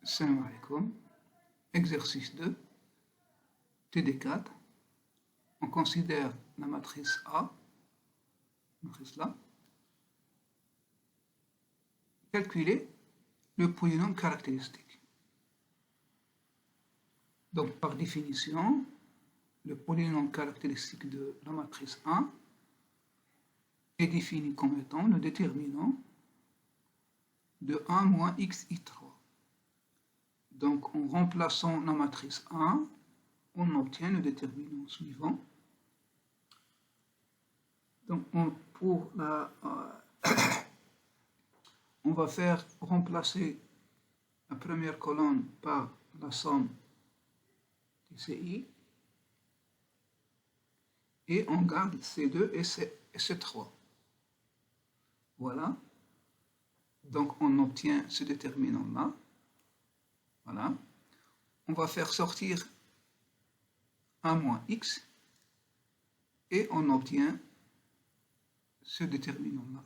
Salam alaikum. Exercice 2, TD4. On considère la matrice A, matrice là. Calculer le polynôme caractéristique. Donc, par définition, le polynôme caractéristique de la matrice A est défini comme étant le déterminant de A moins xi3. Donc, en remplaçant la matrice A, on obtient le déterminant suivant. Donc, on va faire remplacer la première colonne par la somme de CI et on garde C2 et C3. Voilà. Donc, on obtient ce déterminant-là. Voilà. On va faire sortir A moins X et on obtient ce déterminant-là.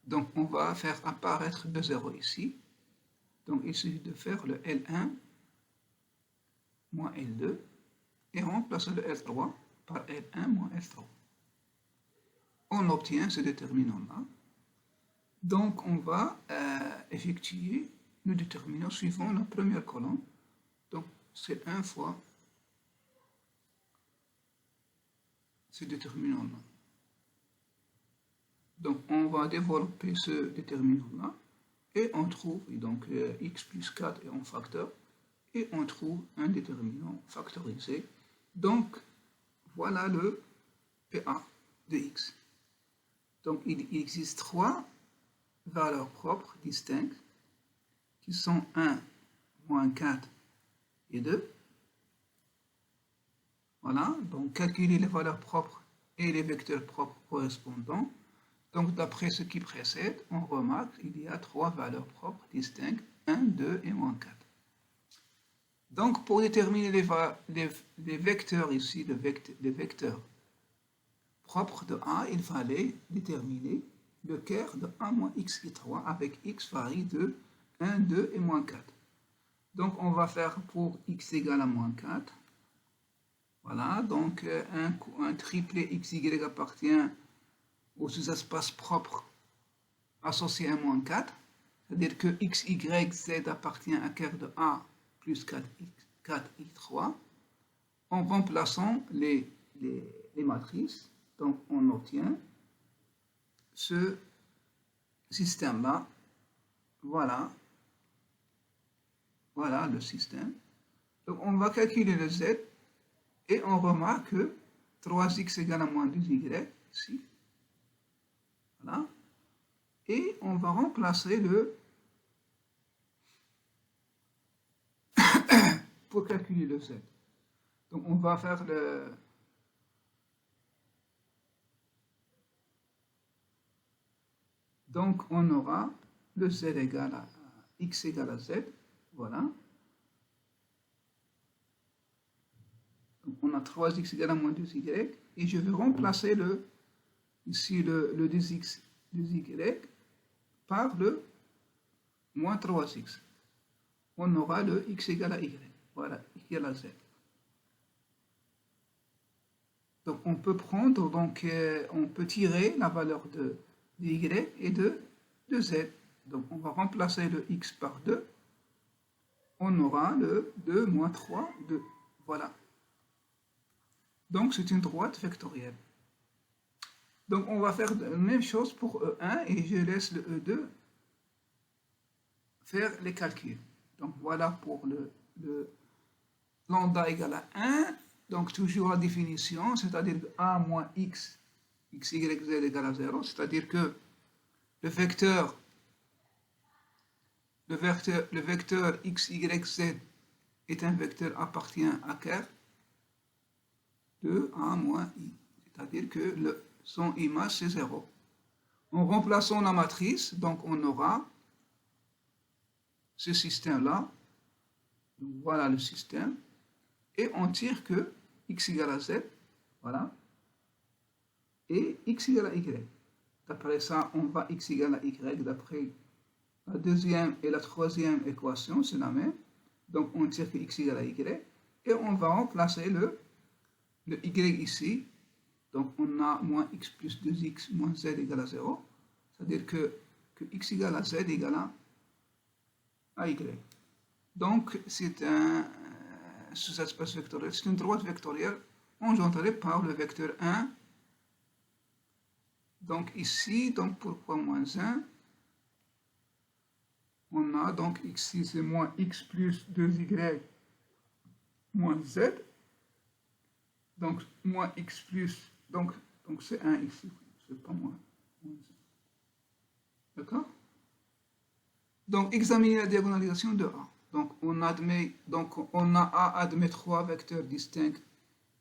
Donc, on va faire apparaître le 0 ici. Donc, il suffit de faire le L1 moins L2 et remplacer le L3 par L1 moins L3. On obtient ce déterminant-là. Donc, on va effectuer le déterminant suivant la première colonne. Donc, c'est 1 fois ce déterminant-là. Donc, on va développer ce déterminant-là et on trouve, donc x plus 4 est en facteur, et on trouve un déterminant factorisé. Donc, voilà le PA de x. Donc, il existe 3 valeurs propres distinctes qui sont 1, moins 4 et 2. Voilà, donc calculer les valeurs propres et les vecteurs propres correspondants. Donc, d'après ce qui précède, on remarque qu'il y a 3 valeurs propres distinctes, 1, 2 et moins 4. Donc, pour déterminer les vecteurs ici, les vecteurs propres de A, il fallait déterminer le kerr de A moins xi3 avec x varie de 1, 2 et moins 4. Donc, on va faire pour x égale à moins 4. Voilà, donc un triplet xy appartient aux sous-espaces propres associés à moins 4, c'est-à-dire que xy, z appartient à kerr de A plus 4i3, en remplaçant les matrices. Donc, on obtient ce système-là. Voilà. Voilà le système. Donc, on va calculer le z et on remarque que 3x égale à moins 2y ici. Voilà. Et on va remplacer le pour calculer le z. Donc, on va faire le donc, on aura le z égale à x égale à z. Voilà. Donc, on a 3x égale à moins 2y. Et je vais remplacer ici le 2x, 2y par le moins 3x. On aura le x égale à y. Voilà, égale à z. Donc, on peut prendre, donc, on peut tirer la valeur de y et de z. Donc, on va remplacer le x par 2. On aura le 2 moins 3, 2. Voilà. Donc, c'est une droite vectorielle. Donc, on va faire la même chose pour E1 et je laisse le E2 faire les calculs. Donc, voilà pour le lambda égale à 1. Donc, toujours la définition, c'est-à-dire que A moins x, x, y, z égale à 0, c'est-à-dire que le vecteur x, y, z est un vecteur appartient à kerr de A moins i, c'est-à-dire que son image c'est 0. En remplaçant la matrice, donc on aura ce système-là. Voilà le système. Et on tire que x égale à z, voilà, et x égale à y. D'après ça, on va x égale à y d'après La deuxième et la troisième équation, c'est la même. Donc, on tire que x égale à y. Et on va remplacer le y ici. Donc, on a moins x plus 2x moins z égale à 0. C'est-à-dire que x égale à z égale à y. Donc, c'est sous cet espace vectoriel, c'est une droite vectorielle engendrée par le vecteur 1. Donc ici, donc pourquoi moins 1? On a donc ici c'est moins x plus 2y moins z. Donc moins x plus, donc c'est 1 ici, c'est pas moins 1. D'accord? Donc examiner la diagonalisation de A. Donc on a A admet 3 vecteurs distincts.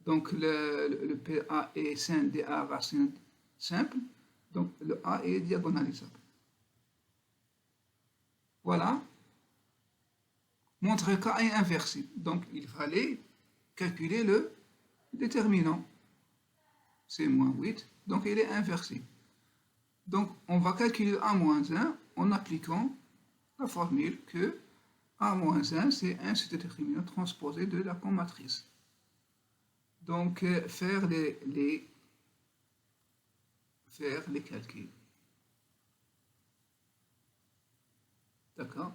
Donc le PA est sin dA racine simple. Donc le A est diagonalisable. Voilà. Montrer qu'A est inversible. Donc il fallait calculer le déterminant. C'est moins 8. Donc il est inversible. Donc on va calculer A-1 en appliquant la formule que A-1 c'est un sous-déterminant transposé de la commatrice. Donc faire les calculs. D'accord?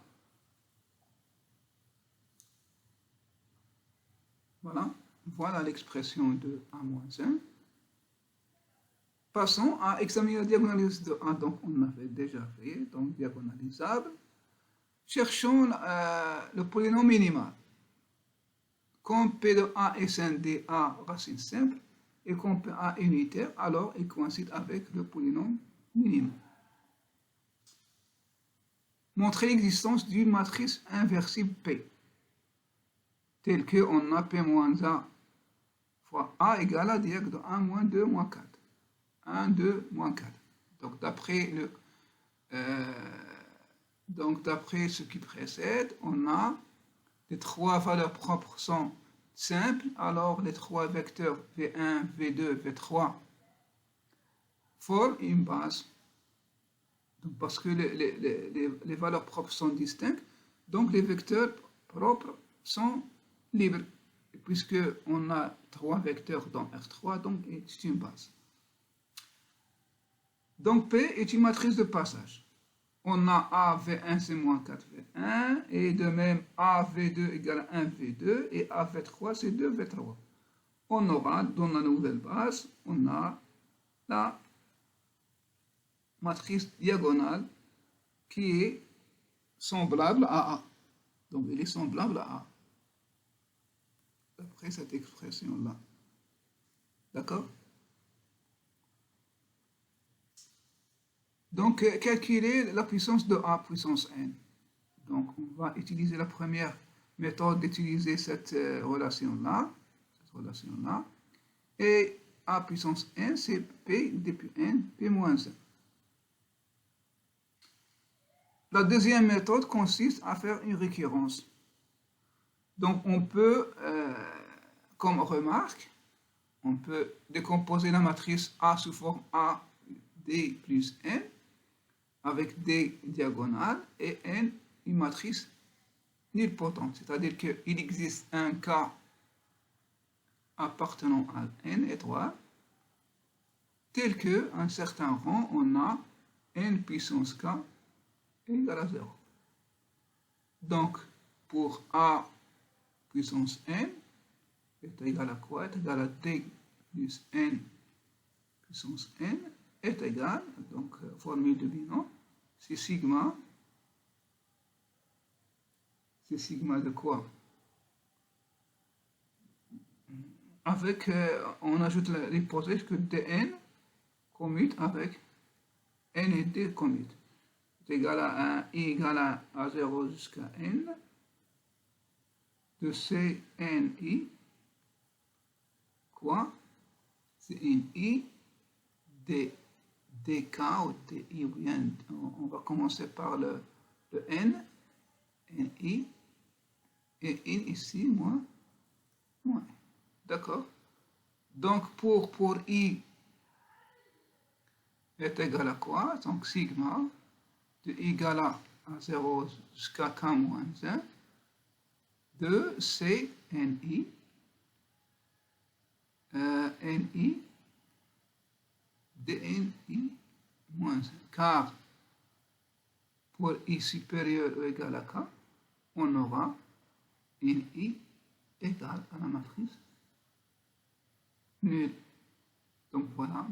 Voilà l'expression de A-1. Passons à examiner la diagonalisation de A. Donc on avait déjà fait, donc diagonalisable. Cherchons le polynôme minimal. Comme P de A est sin dA racine simple, et comme A est unitaire, alors il coïncide avec le polynôme minimal. Montrer l'existence d'une matrice inversible P, telle que on a P moins A fois A égale à diac de 1 moins 2 moins 4. 1, 2, moins 4. Donc d'après ce qui précède, on a les trois valeurs propres sont simples, alors les trois vecteurs V1, V2, V3 forment une base. Donc, parce que les valeurs propres sont distinctes, donc les vecteurs propres sont libres. Et puisque on a trois vecteurs dans R3, donc c'est une base. Donc P est une matrice de passage. On a A, V1, c'est moins 4, V1, et de même A, V2 égale 1, V2, et A, V3, c'est 2, V3. On aura, dans la nouvelle base, on a la matrice diagonale qui est semblable à A. Donc, elle est semblable à A. D'après cette expression-là. D'accord? Donc, calculer la puissance de A puissance n. Donc, on va utiliser la première méthode d'utiliser cette relation-là. Et A puissance n, c'est P depuis n, P moins 1. La deuxième méthode consiste à faire une récurrence. Donc, on peut, comme remarque, on peut décomposer la matrice A sous forme A, D plus n, avec D diagonales et n une matrice nilpotente, c'est-à-dire qu'il existe un cas appartenant à n étoile, tel que un certain rang, on a n puissance k égale à 0. Donc, pour A puissance n est égal à quoi? Est égal à D plus n puissance n est égal, donc formule de binom, c'est sigma de quoi? Avec, on ajoute l'hypothèse que dn commute avec n et d commute. C'est égal à 1, i égale à 0 jusqu'à n, de cni, quoi? C'est une i, dk ou di, ou bien on va commencer par le n, ni, et in ici, moins. D'accord? Donc, pour I est égal à quoi? Donc, sigma de I égale à à 0 jusqu'à k moins 1 de C NI, NI dNi moins 1, car pour I supérieur ou égal à K, on aura NI égale à la matrice nulle. Donc voilà.